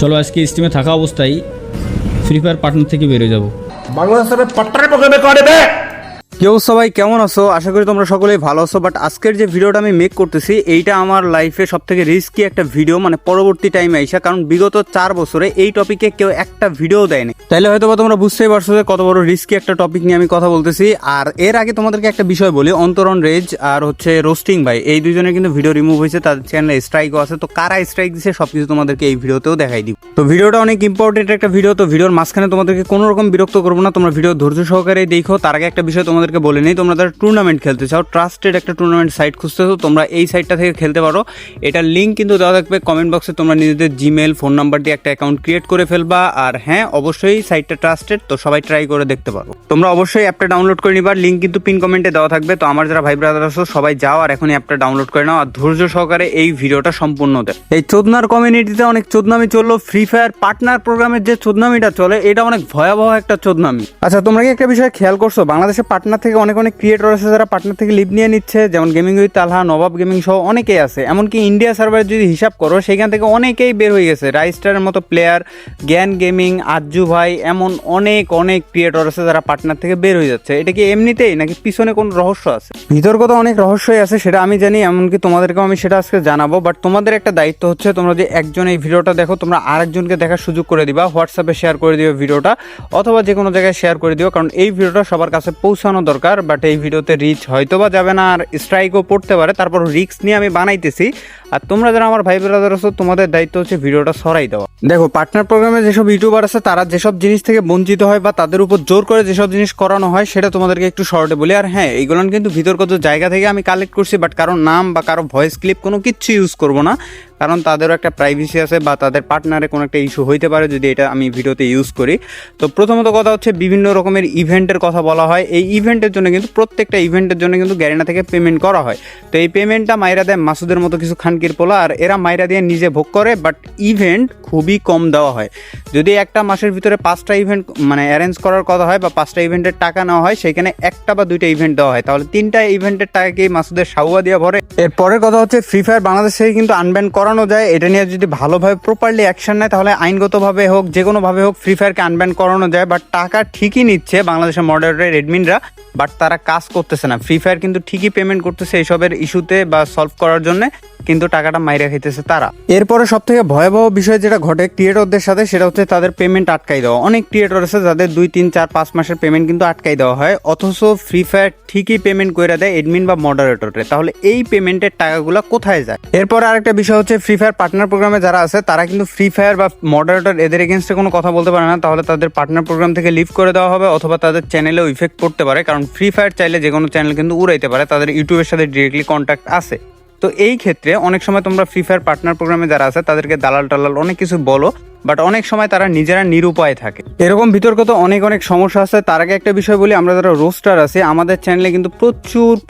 চলো আজকে স্টিমে থাকা অবস্থায় ফ্রি ফায়ার পার্টনার থেকে বেরিয়ে যাব। বাংলাদেশের পাট্টারে পকেটে করে দে। কেউ সবাই কেমন আছো? আশা করি তোমরা সকলেই ভালো আছো। বাট আজকের যে ভিডিওটা আমি মেক করতেছি এইটা আমার লাইফে সব থেকে রিস্কি একটা ভিডিও, মানে পরবর্তী টাইমে আইসা, কারণ বিগত 4 বছরে এই টপিকে কেউ একটা ভিডিও দেয়নি। তাইলে হয়তো বা তোমরা বুঝতেই পারছো যে কত বড় রিস্কি একটা টপিক নিয়ে আমি কথা বলতেছি। আর এর আগে তোমাদেরকে একটা বিষয় বলি, অন্তরণ রেজ আর হচ্ছে রোস্টিং ভাই, এই দুজনের কিন্তু ভিডিও রিমুভ হয়েছে, তাদের চ্যানেলে স্ট্রাইকও আছে। তো কারা স্ট্রাইক দিচ্ছে সবকিছু তোমাদেরকে এই ভিডিওতেও দেখাই দিব। তো ভিডিওটা অনেক ইম্পর্টেন্ট একটা ভিডিও, তো ভিডিওর মাঝখানে তোমাদেরকে কোনো রকম বিরক্ত করবো না, তোমরা ভিডিও ধৈর্য সহকারে দেখো। তার আগে একটা বিষয় তোমাদেরকে বলে নেই, তোমরা টুর্নামেন্ট খেলতে চাও, ট্রাস্টেড একটা টুর্নামেন্ট সাইট খুঁজতেছো, তোমরা এই সাইটটা থেকে খেলতে পারো। এটার লিঙ্ক কিন্তু দেওয়া থাকবে কমেন্ট বক্সে। তোমরা নিজেদের জিমেল ফোন নাম্বার দিয়ে একটা অ্যাকাউন্ট ক্রিয়েট করে ফেলবা। আর হ্যাঁ, অবশ্যই সাইটটা ট্রাস্টেড, তো সবাই ট্রাই করে দেখতে পারো। তোমরা অবশ্যই অ্যাপটা ডাউনলোড করে নিবার, লিঙ্ক কিন্তু পিন কমেন্টে দেওয়া থাকবে। তো আমার যারা ভাই ব্রাদার আছো সবাই যাও আর এখনই অ্যাপটা ডাউনলোড করে নাও, আর ধৈর্য সহকারে এই ভিডিওটা সম্পূর্ণ দেয়। এই চোদনার কমিউনিটিতে অনেক চোদনামি চললো, ফ্রি ফায়ার পার্টনার প্রোগ্রামের যে চোদনামিটা চলে এটা অনেক ভয়াবহ একটা চোদনামি। আচ্ছা, তোমরা কি একটা বিষয় খেয়াল করছো, বাংলাদেশের পার্টনার থেকে অনেক ক্রিয়েটর আছে যারা পার্টনার থেকে লিভ নিয়ে নিচ্ছে, যেমন gaming with Talha, Nawab gaming সহ অনেকেই আছে। এমনকি ইন্ডিয়া সার্ভারে যদি হিসাব করো সেখান থেকে অনেকেই বের হয়ে গেছে, রাইস্টারের মতো প্লেয়ার, জ্ঞান গেমিং, আজ্জু ভাই, এমন অনেক ক্রিয়েটর আছে যারা পার্টনার থেকে বের হয়ে যাচ্ছে। এটা কি এমনিতেই নাকি পিছনে কোনো রহস্য আছে? ভিতরগত অনেক রহস্যই আছে, সেটা আমি জানি, এমনকি তোমাদেরকেও আমি সেটা আজকে জানাবো। বাট তোমাদের একটা দায়িত্ব হচ্ছে, তোমরা যে একজন এই ভিডিওটা দেখো, তোমরা আরেকজনকে দেখার সুযোগ করে দিবা, হোয়াটসঅ্যাপে শেয়ার করে দিও ভিডিওটা, অথবা যে কোনো জায়গায় শেয়ার করে দিও, কারণ এই ভিডিওটা সবার কাছে পৌঁছানো দরকার। বাট এই ভিডিওতে রিচ হয়তোবা যাবে না, আর স্ট্রাইকও পড়তে পারে, তারপর রিস্ক নিয়ে আমি বানাইতেছি। আর তোমরা যারা আমার ভাই ব্রাদার আছো, তোমাদের দায়িত্ব হচ্ছে ভিডিওটা সরাই দেওয়া। দেখো, পার্টনার প্রোগ্রামে যেসব ইউটিউবার আছে তারা যেসব জিনিস থেকে বঞ্চিত হয় বা তাদের উপর জোর করে যেসব জিনিস করানো হয় সেটা তোমাদেরকে একটু শর্টে বলি। আর হ্যাঁ, এইগুলো কিন্তু বিতর্কত জায়গা থেকে আমি কালেক্ট করছি, বাট কারো নাম বা কারো ভয়েস ক্লিপ কোনো কিচ্ছু ইউজ করবো না, কারণ তাদেরও একটা প্রাইভেসি আছে বা তাদের পার্টনারে কোনো একটা ইস্যু হইতে পারে যদি এটা আমি ভিডিওতে ইউজ করি। তো প্রথমত কথা হচ্ছে, বিভিন্ন রকমের ইভেন্টের কথা বলা হয়। এই ইভেন্টের জন্য কিন্তু প্রত্যেকটা ইভেন্টের জন্য কিন্তু গ্যারেনা থেকে পেমেন্ট করা হয়। তো এই পেমেন্টটা মাইরা দেয় মাসুদের মতো কিছু খানকির পোলা, আর এরা মাইরা দিয়ে নিজে ভোগ করে। বাট ইভেন্ট খুবই কম দেওয়া হয়। যদি একটা মাসের ভিতরে 5টা ইভেন্ট মানে অ্যারেঞ্জ করার কথা হয় বা 5টা ইভেন্টের টাকা নেওয়া হয়, সেখানে 1টা বা 2টা ইভেন্ট দেওয়া হয়, তাহলে 3টা ইভেন্টের টাকা কি মাসুদের সাউয়া দিয়ে ভরে? এরপরের কথা হচ্ছে, ফ্রি ফায়ার বাংলাদেশ থেকে কিন্তু আনব্যান করানো যায়। এটা নিয়ে যদি ভালোভাবে প্রপারলি অ্যাকশন নেয়, তাহলে আইনগতভাবে হোক যে কোনোভাবে হোক ফ্রি ফায়ারকে আনব্যান করানো যায়। বাট টাকা ঠিকই নিচ্ছে বাংলাদেশের মডারেটর এডমিনরা, বাট তারা কাজ করতেছে না। ফ্রি ফায়ার কিন্তু ঠিকই পেমেন্ট করতেছে এইসবের ইস্যুতে বা সলভ করার জন্য, কিন্তু টাকাটা মাইরা খাইতেছে তারা। এরপরে সব থেকে ভয়াবহ বিষয় যেটা ঘটে ক্রিয়েটরদের সাথে, সেটা হচ্ছে তাদের পেমেন্ট আটকাই দেওয়া। অনেক ক্রিয়েটর আছে যাদের 2, 3, 4, 5 মাসের পেমেন্ট কিন্তু আটকাই দেওয়া হয়, অথচ ফ্রি ফায়ার ঠিকই পেমেন্ট করে দেয় এডমিন বা মডারেটরে। তাহলে এই পেমেন্টের টাকাগুলো কোথায় যায়? এরপর আরেকটা বিষয় হচ্ছে, ফ্রি ফায়ার পার্টনার প্রোগ্রামে যারা আছে তারা কিন্তু ফ্রি ফায়ার বা মডারেটর এদের এগেনস্টে কোনো কথা বলতে পারে না, তাহলে তাদের পার্টনার প্রোগ্রাম থেকে লিভ করে দেওয়া হবে, অথবা তাদের চ্যানেলেও ইফেক্ট পড়তে পারে, কারণ ফ্রি ফায়ার চাইলে যে কোনো চ্যানেল কিন্তু উড়াইতে পারে, তাদের ইউটিউবের সাথে ডিরেক্টলি কন্ট্যাক্ট আছে। তো এই ক্ষেত্রে অনেক সময় তোমরা ফ্রি ফায়ার পার্টনার প্রোগ্রামে যারা আছে তাদেরকে দালাল টালাল অনেক কিছু বলো, বাট অনেক সময় তারা নিজেরা নিরুপায় থাকে। এরকম বিতর্কত অনেক সমস্যা আছে। তার আগে একটা বিষয় বলি, আমরা যারা রোস্টার আছি আমাদের চ্যানেলে কিন্তু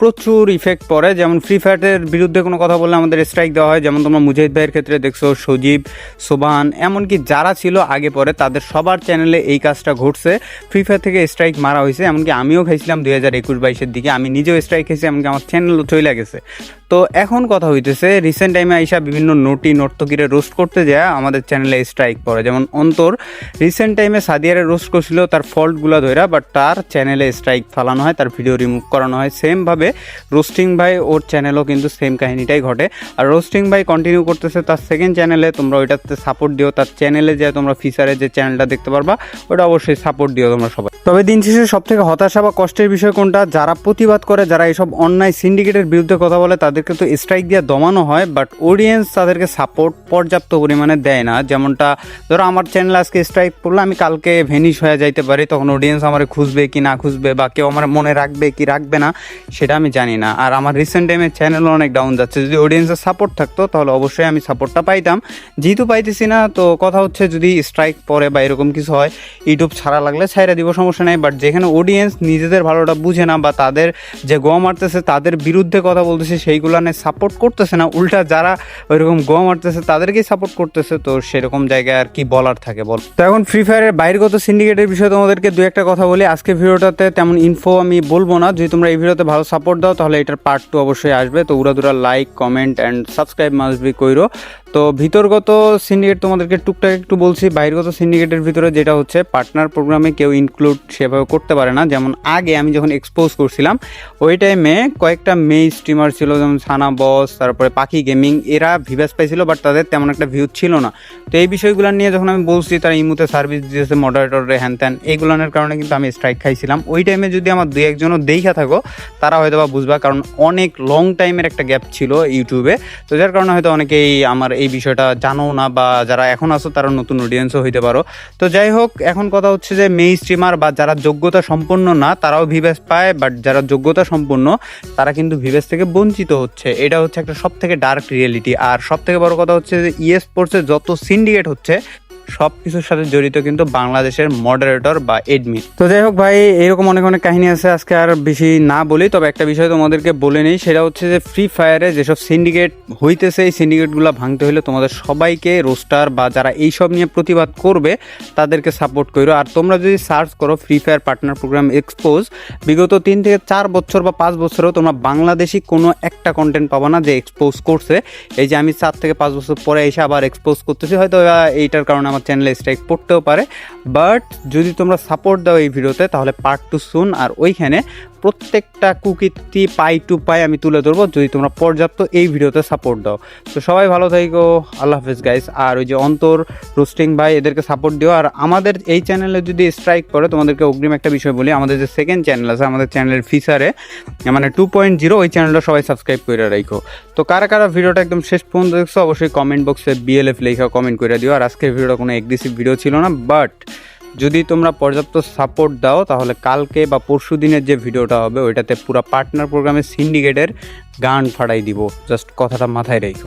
প্রচুর ইফেক্ট পড়ে। যেমন ফ্রি ফায়ারের বিরুদ্ধে কোনো কথা বললে আমাদের স্ট্রাইক দেওয়া হয়। যেমন তোমরা মুজাহিদ ভাইয়ের ক্ষেত্রে দেখছো, সজীব, সোবান, এমনকি যারা ছিল আগে পরে তাদের সবার চ্যানেলে এই কাজটা ঘটছে। ফ্রি ফায়ার থেকে স্ট্রাইক মারা হয়েছে, এমনকি আমিও খাইছিলাম 2021-22-এর দিকে, আমি নিজেও স্ট্রাইক খেয়েছি, এমনকি আমার চ্যানেলও চলে গেছে। তো এখন কথা হইতেছে, রিসেন্ট টাইমে আইসা বিভিন্ন নর্তকীরে রোস্ট করতে যায় আমাদের চ্যানেলে স্ট্রাইক পড়ে। যেমন অন্তর রিসেন্ট টাইমে সাদিয়ারে রোস্ট করছিল তার ফল্টগুলো ধরা, বাট তার চ্যানেলে স্ট্রাইক ফালানো হয়, তার ভিডিও রিমুভ করানো হয়। সেমভাবে রোস্টিং ভাই, ওর চ্যানেলও কিন্তু সেম কাহিনীটাই ঘটে। আর রোস্টিং ভাই কন্টিনিউ করতেছে তার সেকেন্ড চ্যানেলে, তোমরা ওইটাতে সাপোর্ট দিও। তার চ্যানেলে যে তোমরা ফিচারে যে চ্যানেলটা দেখতে পারবা ওটা অবশ্যই সাপোর্ট দিও তোমরা সবাই। তবে দিন শেষে সব থেকে হতাশা বা কষ্টের বিষয় কোনটা, যারা প্রতিবাদ করে, যারা এইসব অন্যায় সিন্ডিকেটের বিরুদ্ধে কথা বলে, তাদেরকে তো স্ট্রাইক দিয়ে দমানো হয়, বাট অডিয়েন্স তাদেরকে সাপোর্ট পর্যাপ্ত পরিমাণে দেয় না। যেমনটা ধরো আমার চ্যানেলে আজকে স্ট্রাইক পড়লে আমি কালকে ভেনিশ হয়ে যাইতে পারি, তখন অডিয়েন্স আমার খুঁজবে কি না খুঁজবে বা কেউ আমার মনে রাখবে কি রাখবে না সেটা আমি জানি না। আর আমার রিসেন্ট টাইমে চ্যানেলও অনেক ডাউন যাচ্ছে। যদি অডিয়েন্সের সাপোর্ট থাকতো তাহলে অবশ্যই আমি সাপোর্টটা পাইতাম, যেহেতু পাইতেছি না। তো কথা হচ্ছে, যদি স্ট্রাইক পড়ে বা এরকম কিছু হয়, ইউটিউব ছাড়া লাগলে ছাইরা দিব, সমস্যা নেই। বাট যেখানে অডিয়েন্স নিজেদের ভালোটা বুঝে না বা তাদের যে গোয়া মারতেছে তাদের বিরুদ্ধে কথা বলতেছে, সেইগুলো নিয়ে সাপোর্ট করতেছে না, উল্টা যারা ওইরকম গোয়া মারতেছে তাদেরকেই সাপোর্ট করতেছে, তো সেরকম জায়গায় আর কি বলার থাকে বল। তো এখন ফ্রি ফায়ারের বাইরগত সিন্ডিকেটের বিষয়ে তোমাদেরকে 2-1টা কথা বলি। আজকে ভিডিওটাতে তেমন ইনফো আমি বলবো না, যদি তোমরা এই ভিডিওতে ভালো সাপোর্ট দাও তাহলে এটার পার্ট 2 অবশ্যই আসবে। তো উড়াদুরা like, comment and subscribe must be কইরো। তো ভিতরগত সিন্ডিকেট তোমাদেরকে টুকটাক একটু বলছি। বহির্গত সিন্ডিকেটের ভিতরে যেটা হচ্ছে পার্টনার প্রোগ্রামে কেউ ইনক্লুড সেভাবে করতে পারে না। যেমন আগে আমি যখন এক্সপোজ করছিলাম ওই টাইমে কয়েকটা মেয়ে স্ট্রিমার ছিল, যেমন সানা বস, তারপরে পাখি গেমিং, এরা ভিউয়ার্স পাইছিল বাট তাদের তেমন একটা ভিউ ছিল না। তো এই বিষয়গুলো নিয়ে যখন আমি বলছি তারা ইমুতে সার্ভিস দিয়েছে, মডারেটরে হ্যান ত্যান, এইগুলোর কারণে কিন্তু আমি স্ট্রাইক খাইছিলাম। ওই টাইমে যদি আমার 2-1জনও দেখা থাকো তারা হয়তো বা বুঝবা, কারণ অনেক লং টাইমের একটা গ্যাপ ছিল ইউটিউবে। তো যার কারণে হয়তো অনেকেই আমার এই বিষয়টা জানো না, বা যারা এখন আসো তারা নতুন অডিয়েন্সও হইতে পারো। তো যাই হোক, এখন কথা হচ্ছে যে মেই স্ট্রিমার বা যারা যোগ্যতা সম্পন্ন না তারাও ভিউয়ার্স পায়, বাট যারা যোগ্যতা সম্পন্ন তারা কিন্তু ভিউয়ার্স থেকে বঞ্চিত হচ্ছে। এটা হচ্ছে একটা সব থেকে ডার্ক রিয়েলিটি। আর সব থেকে বড় কথা হচ্ছে যে স্পোর্টসে যত সিন্ডিকেট হচ্ছে সব কিছুর সাথে জড়িত কিন্তু বাংলাদেশের মডারেটর বা এডমিন। তো যাই হোক ভাই, এরকম অনেক অনেক কাহিনী আছে, আজকে আর বেশি না বলি। তবে একটা বিষয় তোমাদেরকে বলে নেই, সেটা হচ্ছে যে ফ্রি ফায়ারে যেসব সিন্ডিকেট হইতেছে এই সিন্ডিকেটগুলো ভাঙতে হলে তোমাদের সবাইকে রোস্টার বা যারা এইসব নিয়ে প্রতিবাদ করবে তাদেরকে সাপোর্ট করো। আর তোমরা যদি সার্চ করো free fire partner program expose, বিগত 3 থেকে 4 বছর বা 5 বছরেও তোমরা বাংলাদেশি কোনো একটা কন্টেন্ট পাবো না যে এক্সপোজ করছে। এই যে আমি 4 থেকে 5 বছর পরে এসে আবার এক্সপোজ করতেছি, হয়তো এইটার কারণে আমার চ্যানেলে স্ট্রাইক পড়তেও পারে, বাট যদি তোমরা সাপোর্ট দাও এই ভিডিওতে তাহলে পার্ট 2 সুন। আর ওইখানে প্রত্যেকটা কুকীর্তি পাই টু পাই আমি তুলে ধরবো যদি তোমরা পর্যাপ্ত এই ভিডিওতে সাপোর্ট দাও। তো সবাই ভালো থাকো, আল্লাহ হাফেজ গাইস। আর ওই যে অন্তর, রোস্টিং ভাই, এদেরকে সাপোর্ট দিও। আর আমাদের এই চ্যানেলে যদি স্ট্রাইক করে তোমাদেরকে অগ্রিম একটা বিষয় বলি, আমাদের যে সেকেন্ড চ্যানেল আছে আমাদের চ্যানেলের ফিচারে মানে 2.0, ওই চ্যানেলটা সবাই সাবস্ক্রাইব করে রাখো। তো কারা কারা ভিডিওটা একদম শেষ পর্যন্ত দেখছো অবশ্যই কমেন্ট বক্সে BLF লেখা কমেন্ট করে দিও। আর আজকের ভিডিওটা কোনো এগ্রেসিভ ভিডিও ছিল না, বাট যদি তোমরা পর্যাপ্ত সাপোর্ট দাও তাহলে কালকে বা পরশু দিনের যে ভিডিওটা হবে ওইটাতে পুরো পার্টনার প্রোগ্রামের সিন্ডিকেটের গান ফাটাই দিব। জাস্ট কথাটা মাথায় রেখো।